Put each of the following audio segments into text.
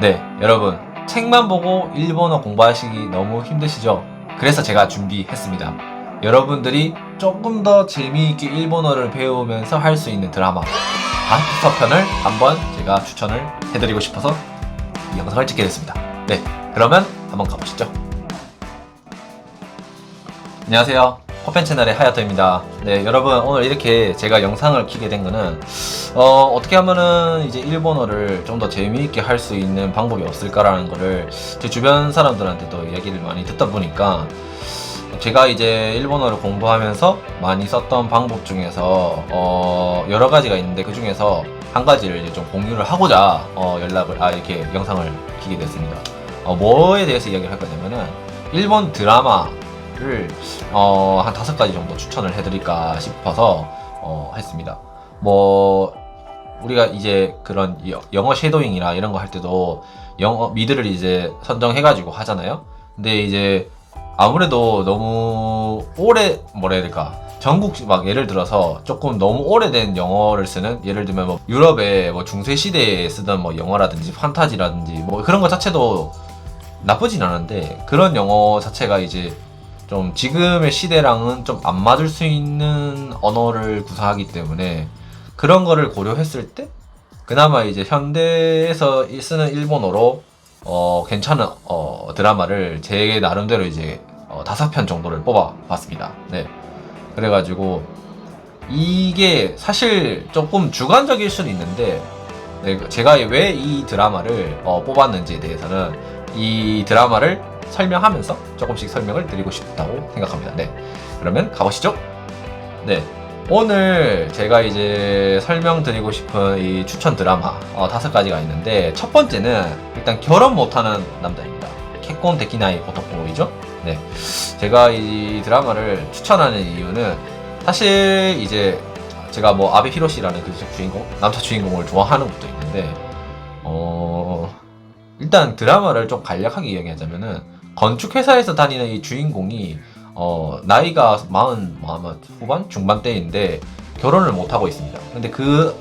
네, 여러분 책만 보고 일본어 공부하시기 너무 힘드시죠? 그래서 제가 준비했습니다. 여러분들이 조금 더 재미있게 일본어를 배우면서 할 수 있는 드라마 다섯 편을 한번 제가 추천을 해드리고 싶어서 이 영상을 찍게 됐습니다. 네, 그러면 한번 가보시죠. 안녕하세요. 퍼펜 채널의 하야토입니다. 네, 여러분 오늘 이렇게 제가 영상을 키게 된 거는 어떻게 하면은 이제 일본어를 좀 더 재미있게 할 수 있는 방법이 없을까라는 거를 제 주변 사람들한테도 이야기를 많이 듣다 보니까 제가 이제 일본어를 공부하면서 많이 썼던 방법 중에서 여러 가지가 있는데 그 중에서 한 가지를 이제 좀 공유를 하고자 이렇게 영상을 키게 됐습니다. 뭐에 대해서 이야기를 할 거냐면은 일본 드라마를 한 5가지 정도 추천을 해드릴까 싶어서 했습니다. 우리가 이제 그런 영어 쉐도잉이나 이런 거 할 때도 영어 미드를 이제 선정해가지고 하잖아요. 근데 이제 아무래도 너무 뭐라 해야 될까, 전국 막 예를 들어서 조금 너무 오래된 영어를 쓰는, 예를 들면 뭐 유럽의 뭐 중세 시대에 쓰던 뭐 영어라든지 판타지라든지 뭐 그런 거 자체도 나쁘진 않은데, 그런 영어 자체가 이제 좀 지금의 시대랑은 좀 안 맞을 수 있는 언어를 구사하기 때문에 그런 거를 고려했을 때 그나마 이제 현대에서 쓰는 일본어로 괜찮은 드라마를 제 나름대로 이제 5편 정도를 뽑아봤습니다. 네, 그래가지고 이게 사실 조금 주관적일 수는 있는데, 네, 제가 왜 이 드라마를 뽑았는지에 대해서는 이 드라마를 설명하면서 조금씩 설명을 드리고 싶다고 생각합니다. 네, 그러면 가보시죠. 네, 오늘 제가 이제 설명드리고 싶은 이 추천 드라마 5가지가 있는데, 첫 번째는 일단 결혼 못하는 남자입니다. 켓콘 데키나이 오토코이죠. 네, 제가 이 드라마를 추천하는 이유는 사실 이제 제가 뭐 아베 히로시라는 그 남자 주인공을 좋아하는 것도 있는데, 일단 드라마를 좀 간략하게 이야기하자면은 건축회사에서 다니는 이 주인공이 나이가 40 후반? 중반대인데 결혼을 못하고 있습니다. 근데 그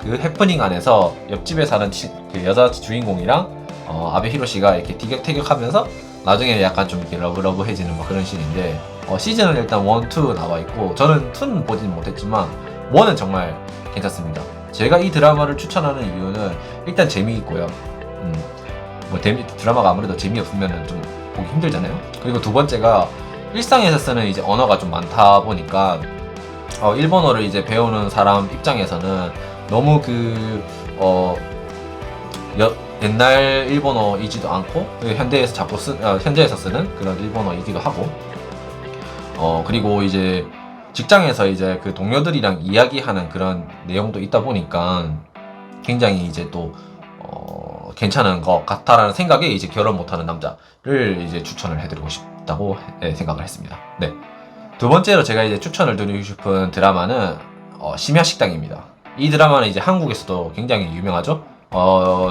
해프닝 안에서 옆집에 사는 그 여자 주인공이랑 아베 히로시가 이렇게 티격태격하면서 나중에 약간 좀 이렇게 러브러브해지는 뭐 그런 씬인데, 시즌은 일단 1, 2 나와 있고, 저는 2는 보진 못했지만 1은 정말 괜찮습니다. 제가 이 드라마를 추천하는 이유는 일단 재미있고요. 드라마가 아무래도 재미없으면 좀 보기 힘들잖아요. 그리고 두 번째가 일상에서 쓰는 이제 언어가 좀 많다 보니까 일본어를 이제 배우는 사람 입장에서는 너무 옛날 일본어이지도 않고 현대에서 현재에서 쓰는 그런 일본어이기도 하고, 그리고 이제 직장에서 이제 그 동료들이랑 이야기하는 그런 내용도 있다 보니까 굉장히 이제 또 괜찮은 것 같다라는 생각에 이제 결혼 못하는 남자를 이제 추천을 해드리고 싶다고 생각을 했습니다. 네, 두 번째로 제가 이제 추천을 드리고 싶은 드라마는 심야식당입니다. 이 드라마는 이제 한국에서도 굉장히 유명하죠.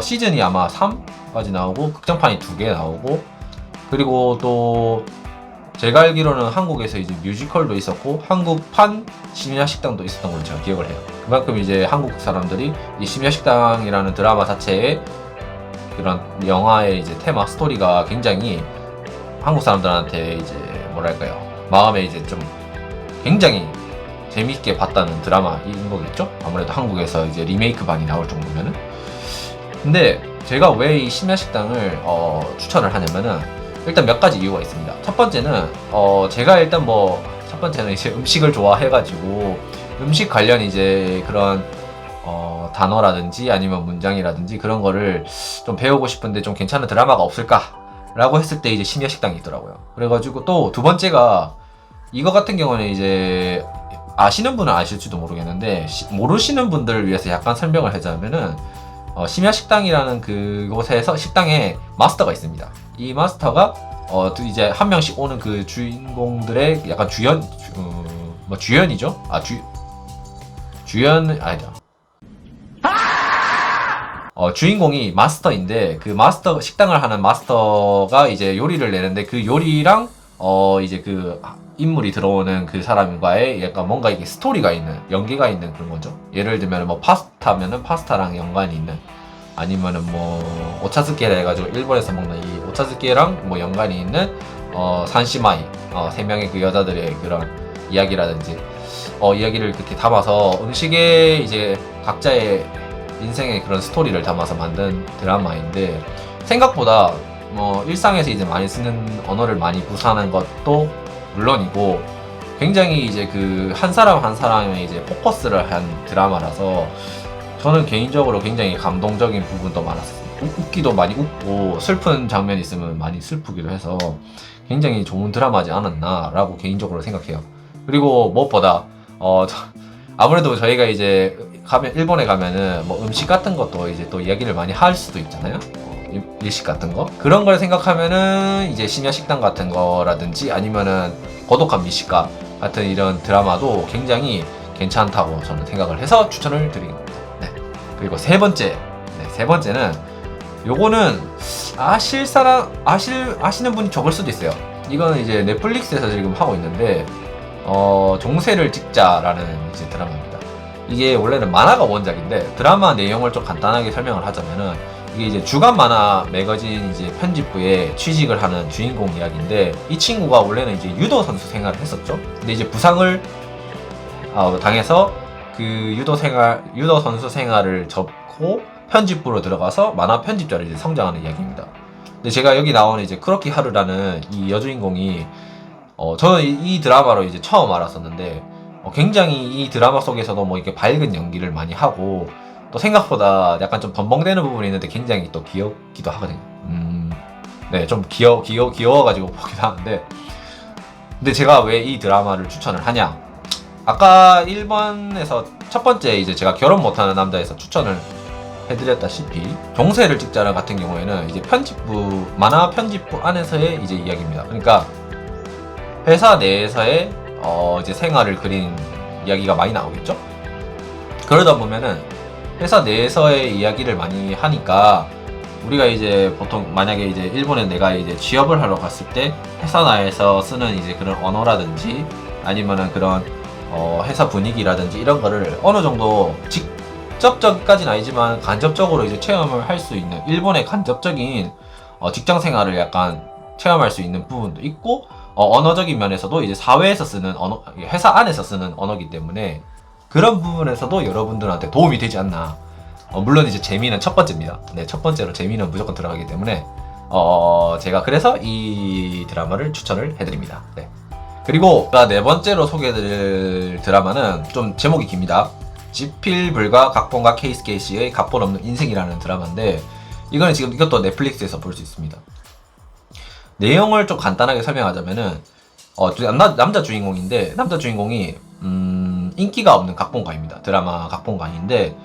시즌이 아마 3까지 나오고 극장판이 2개 나오고, 그리고 또 제가 알기로는 한국에서 이제 뮤지컬도 있었고 한국판 심야식당도 있었던 걸로 제가 기억을 해요. 그만큼 이제 한국 사람들이 이 심야식당이라는 드라마 자체에 그런 영화의 이제 테마 스토리가 굉장히 한국 사람들한테 이제 뭐랄까요, 마음에 이제 좀 굉장히 재밌게 봤다는 드라마인 거겠죠? 아무래도 한국에서 이제 리메이크 반이 나올 정도면은. 근데 제가 왜 이 심야식당을 추천을 하냐면은 일단 몇 가지 이유가 있습니다. 첫 번째는 제가 일단 첫 번째는 이제 음식을 좋아해가지고 음식 관련 이제 그런 단어라든지 아니면 문장이라든지 그런 거를 좀 배우고 싶은데 좀 괜찮은 드라마가 없을까라고 했을 때 이제 심야식당이 있더라고요. 그래가지고 또 두 번째가 이거 같은 경우는 이제 아시는 분은 아실지도 모르겠는데 모르시는 분들을 위해서 약간 설명을 하자면은 심야식당이라는 그곳에서 식당에 마스터가 있습니다. 이 마스터가 이제 한 명씩 오는 그 주인공들의 약간 주연이죠? 주연 아니다. 주인공이 마스터인데 그 마스터 식당을 하는 마스터가 이제 요리를 내는데 그 요리랑 이제 그 인물이 들어오는 그 사람과의 약간 뭔가 이게 스토리가 있는, 연계가 있는 그런 거죠. 예를 들면 뭐 파스타면은 파스타랑 연관이 있는 아니면은 뭐 오차즈케라 해가지고 일본에서 먹는 이 오차즈케랑 뭐 연관이 있는 산시마이 세 명의 그 여자들의 그런 이야기라든지 이야기를 그렇게 담아서 음식에 이제 각자의 인생의 그런 스토리를 담아서 만든 드라마인데, 생각보다 일상에서 이제 많이 쓰는 언어를 많이 구사하는 것도 물론이고, 굉장히 이제 그 한 사람 한 사람의 이제 포커스를 한 드라마라서 저는 개인적으로 굉장히 감동적인 부분도 많았어요. 웃기도 많이 웃고 슬픈 장면이 있으면 많이 슬프기도 해서 굉장히 좋은 드라마지 않았나라고 개인적으로 생각해요. 그리고 무엇보다 아무래도 저희가 이제 일본에 가면은 뭐 음식 같은 것도 이제 또 이야기를 많이 할 수도 있잖아요. 일식 같은 거, 그런 걸 생각하면은 이제 심야 식당 같은 거라든지 아니면은 고독한 미식가 같은 이런 드라마도 굉장히 괜찮다고 저는 생각을 해서 추천을 드립니다. 네. 그리고 세 번째는 요거는 아시는 분이 적을 수도 있어요. 이거는 이제 넷플릭스에서 지금 하고 있는데 종세를 찍자라는 이제 드라마입니다. 이게 원래는 만화가 원작인데 드라마 내용을 좀 간단하게 설명을 하자면은, 이게 이제 주간 만화 매거진 이제 편집부에 취직을 하는 주인공 이야기인데, 이 친구가 원래는 이제 유도 선수 생활을 했었죠. 근데 이제 부상을 당해서 그 유도 선수 생활을 접고 편집부로 들어가서 만화 편집자로 이제 성장하는 이야기입니다. 근데 제가 여기 나오는 이제 크로키 하루라는 이 여주인공이 저는 이 드라마로 이제 처음 알았었는데, 굉장히 이 드라마 속에서도 뭐 이렇게 밝은 연기를 많이 하고, 또 생각보다 약간 좀 덤벙대는 부분이 있는데 굉장히 또 귀엽기도 하거든요. 네, 좀 귀여워가지고 보기도 하는데, 근데 제가 왜 이 드라마를 추천을 하냐? 아까 1번에서 첫 번째 이제 제가 결혼 못하는 남자에서 추천을 해드렸다시피, 종세를 찍자는 같은 경우에는 이제 만화 편집부 안에서의 이제 이야기입니다. 그러니까 회사 내에서의 이제 생활을 그린 이야기가 많이 나오겠죠? 그러다 보면은 회사 내에서의 이야기를 많이 하니까, 우리가 이제 보통 만약에 이제 일본에 내가 이제 취업을 하러 갔을 때 회사 내에서 쓰는 이제 그런 언어라든지 아니면은 그런 회사 분위기라든지 이런 거를 어느 정도 직접적까지는 아니지만 간접적으로 이제 체험을 할 수 있는, 일본의 간접적인 직장 생활을 약간 체험할 수 있는 부분도 있고, 언어적인 면에서도 이제 사회에서 쓰는 언어, 회사 안에서 쓰는 언어기 때문에 그런 부분에서도 여러분들한테 도움이 되지 않나. 물론 이제 재미는 첫 번째입니다. 네, 첫 번째로 재미는 무조건 들어가기 때문에 제가 그래서 이 드라마를 추천을 해드립니다. 네. 그리고 네 번째로 소개해드릴 드라마는 좀 제목이 깁니다. 지필불가 각본가 케이스케이 씨의 각본 없는 인생이라는 드라마인데, 이거는 지금 이것도 넷플릭스에서 볼 수 있습니다. 내용을 좀 간단하게 설명하자면은 남자 주인공인데, 남자 주인공이 인기가 없는 각본가입니다. 드라마 각본가인데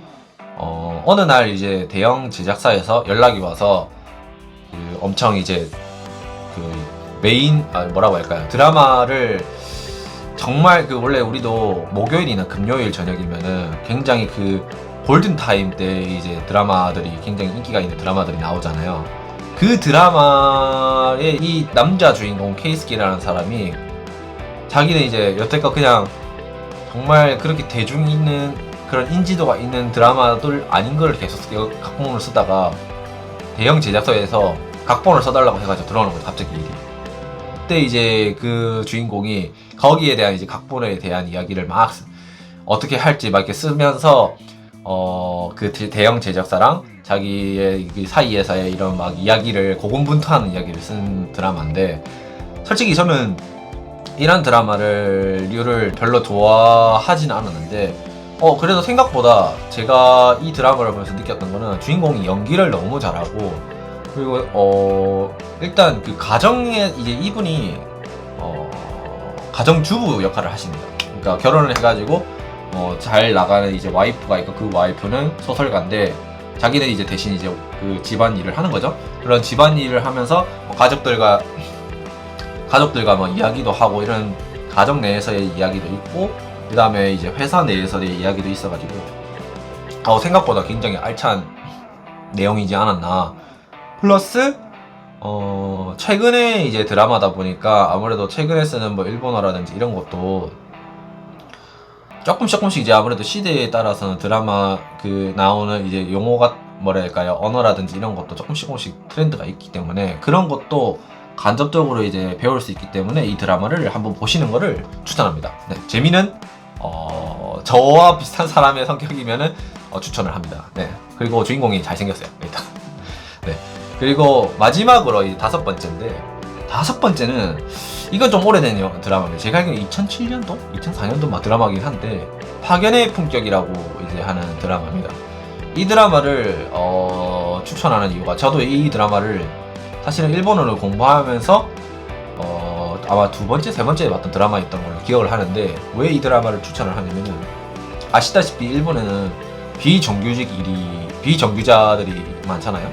어느 날 이제 대형 제작사에서 연락이 와서 그 엄청 이제 그 메인 뭐라고 할까요? 드라마를 정말 그 원래 우리도 목요일이나 금요일 저녁이면은 굉장히 그 골든 타임 때 이제 드라마들이 굉장히 인기가 있는 드라마들이 나오잖아요. 그 드라마의 이 남자 주인공 케이스키라는 사람이 자기는 이제 여태껏 그냥 정말 그렇게 대중 있는 그런 인지도가 있는 드라마들 아닌 걸 계속 각본을 쓰다가 대형 제작사에서 각본을 써달라고 해가지고 들어오는 거예요, 갑자기. 그때 이제 그 주인공이 거기에 대한 이제 각본에 대한 이야기를 막 어떻게 할지 막 이렇게 쓰면서 그 대형 제작사랑 자기의 그 사이에서의 이런 막 이야기를 고군분투하는 이야기를 쓴 드라마인데, 솔직히 저는 이런 류를 별로 좋아하진 않았는데 그래도 생각보다 제가 이 드라마를 보면서 느꼈던 거는 주인공이 연기를 너무 잘하고, 그리고 일단 그 가정에 이제 이분이 가정주부 역할을 하십니다. 그러니까 결혼을 해가지고 잘 나가는 이제 와이프가 있고, 그 와이프는 소설가인데 자기는 이제 대신 이제 그 집안 일을 하는 거죠. 그런 집안 일을 하면서 가족들과 뭐 이야기도 하고, 이런 가정 내에서의 이야기도 있고, 그 다음에 이제 회사 내에서의 이야기도 있어가지고 생각보다 굉장히 알찬 내용이지 않았나. 플러스 최근에 이제 드라마다 보니까 아무래도 최근에 쓰는 뭐 일본어라든지 이런 것도 조금씩 이제 아무래도 시대에 따라서는 드라마 그 나오는 이제 뭐랄까요, 언어라든지 이런 것도 조금씩 트렌드가 있기 때문에 그런 것도 간접적으로 이제 배울 수 있기 때문에 이 드라마를 한번 보시는 거를 추천합니다. 네, 재미는 저와 비슷한 사람의 성격이면은 추천을 합니다. 네, 그리고 주인공이 잘생겼어요, 일단. 네, 그리고 마지막으로 이 다섯 번째인데, 다섯 번째는 이건 좀 오래된 드라마인데, 제가 알기로 2007년도? 2004년도 막 드라마긴 한데, 파견의 품격이라고 이제 하는 드라마입니다. 이 드라마를 추천하는 이유가, 저도 이 드라마를 사실은 일본어를 공부하면서 아마 두 번째, 세 번째에 봤던 드라마였던 걸로 기억을 하는데, 왜 이 드라마를 추천을 하냐면은, 아시다시피 일본에는 비정규자들이 많잖아요.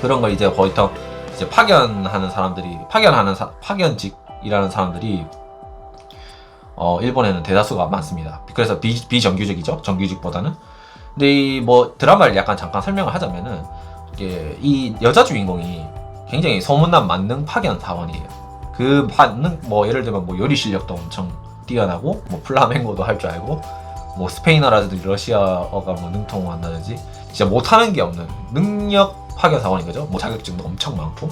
그런 걸 이제 거의 다 이제 파견하는 사람들이, 파견직이라는 사람들이 일본에는 대다수가 많습니다. 그래서 비정규직이죠, 정규직보다는. 근데 이 뭐 드라마를 약간 잠깐 설명을 하자면은, 이 여자 주인공이 굉장히 소문난 만능 파견 사원이에요. 그 만능, 뭐 예를 들면 뭐 요리 실력도 엄청 뛰어나고, 뭐 플라멩고도 할 줄 알고, 뭐 스페인어라든지 러시아어가 뭐 능통한다든지 진짜 못하는 게 없는 능력 파견 사원인 거죠. 뭐 자격증도 엄청 많고,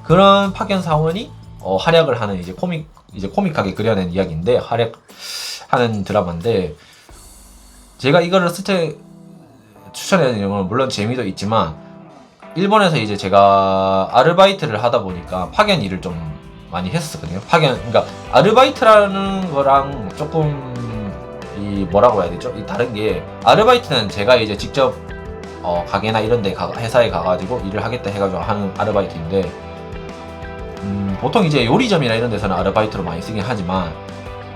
그런 파견 사원이 활약을 하는 이제 코믹하게 그려낸 이야기인데, 활약하는 드라마인데, 제가 이거를 추천해야 되는 건 물론 재미도 있지만, 일본에서 이제 제가 아르바이트를 하다 보니까 파견 일을 좀 많이 했었거든요. 그러니까 아르바이트라는 거랑 조금 뭐라고 해야 되죠? 다른 게, 아르바이트는 제가 이제 직접 가게나 이런 데 회사에 가가지고 일을 하겠다 해가지고 하는 아르바이트인데, 보통 이제 요리점이나 이런 데서는 아르바이트로 많이 쓰긴 하지만,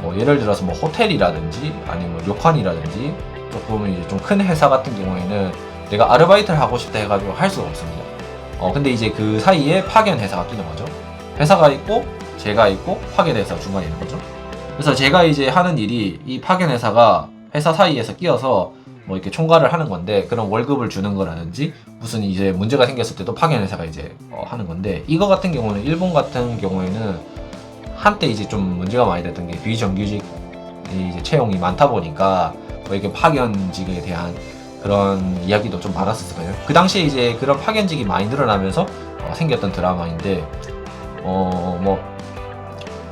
뭐 예를 들어서 뭐 호텔이라든지 아니면旅館이라든지 조금 이제 좀 큰 회사 같은 경우에는 내가 아르바이트를 하고 싶다 해가지고 할 수가 없습니다. 근데 이제 그 사이에 파견 회사가 끼는 거죠. 회사가 있고 제가 있고 파견 회사가 중간에 있는 거죠. 그래서 제가 이제 하는 일이 이 파견 회사가 회사 사이에서 끼어서 뭐 이렇게 총괄을 하는 건데, 그런 월급을 주는 거라든지 무슨 이제 문제가 생겼을 때도 파견 회사가 이제 하는 건데, 이거 같은 경우는 일본 같은 경우에는 한때 이제 좀 문제가 많이 됐던 게, 비정규직 이제 채용이 많다 보니까 뭐 이렇게 파견직에 대한 그런 이야기도 좀 많았을 거예요. 그 당시에 이제 그런 파견직이 많이 늘어나면서 생겼던 드라마인데, 뭐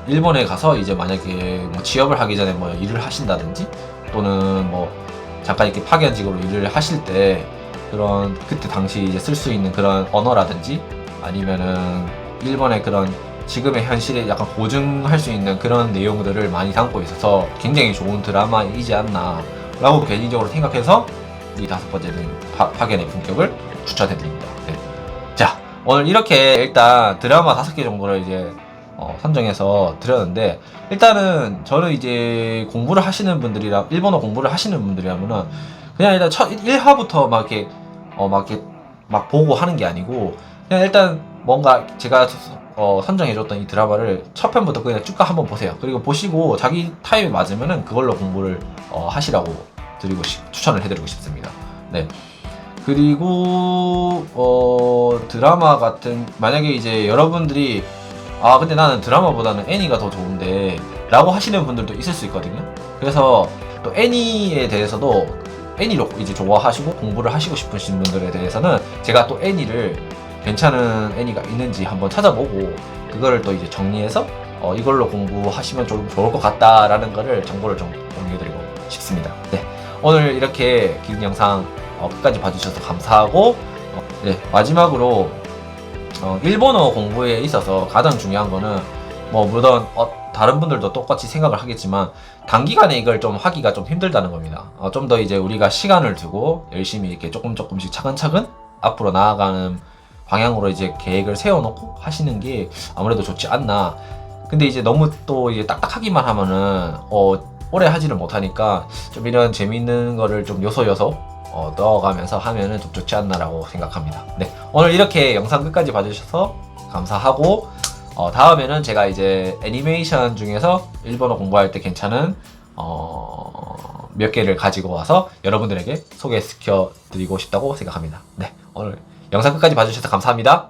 일본에 가서 이제 만약에 뭐 취업을 하기 전에 뭐 일을 하신다든지, 또는 뭐 잠깐 이렇게 파견직으로 일을 하실 때 그때 당시 이제 쓸 수 있는 그런 언어라든지, 아니면은 일본의 그런 지금의 현실에 약간 고증할 수 있는 그런 내용들을 많이 담고 있어서 굉장히 좋은 드라마이지 않나 라고 개인적으로 생각해서 이 다섯 번째는 파견의 품격을 추천해드립니다. 네. 자, 오늘 이렇게 일단 드라마 5개 정도를 이제 선정해서 드렸는데, 일단은 저는 이제 공부를 하시는 분들이랑, 일본어 공부를 하시는 분들이라면은 그냥 일단 첫 1화부터 막 이렇게 막 보고 하는 게 아니고, 그냥 일단 뭔가 제가 선정해줬던 이 드라마를 첫 편부터 그냥 쭉 한번 보세요. 그리고 보시고 자기 타입에 맞으면은 그걸로 공부를 하시라고 추천을 해드리고 싶습니다. 네. 그리고 드라마 같은, 만약에 이제 여러분들이 근데 나는 드라마보다는 애니가 더 좋은데 라고 하시는 분들도 있을 수 있거든요. 그래서 또 애니에 대해서도, 애니로 이제 좋아하시고 공부를 하시고 싶으신 분들에 대해서는 제가 또 괜찮은 애니가 있는지 한번 찾아보고, 그거를 또 이제 정리해서 이걸로 공부하시면 좀 좋을 것 같다라는 거를 정보를 좀 공유해드리고 싶습니다. 네. 오늘 이렇게 긴 영상 끝까지 봐주셔서 감사하고, 네, 마지막으로 일본어 공부에 있어서 가장 중요한 거는, 뭐 물론 다른 분들도 똑같이 생각을 하겠지만 단기간에 이걸 좀 하기가 좀 힘들다는 겁니다. 좀 더 이제 우리가 시간을 두고 열심히 이렇게 조금씩 차근차근 앞으로 나아가는 방향으로 이제 계획을 세워놓고 하시는 게 아무래도 좋지 않나. 근데 이제 너무 또 이제 딱딱하기만 하면은 오래 하지를 못하니까, 좀 이런 재밌는 거를 좀 요소 넣어가면서 하면은 좀 좋지 않나라고 생각합니다. 네, 오늘 이렇게 영상 끝까지 봐주셔서 감사하고, 다음에는 제가 이제 애니메이션 중에서 일본어 공부할 때 괜찮은 몇 개를 가지고 와서 여러분들에게 소개시켜 드리고 싶다고 생각합니다. 네, 오늘 영상 끝까지 봐주셔서 감사합니다.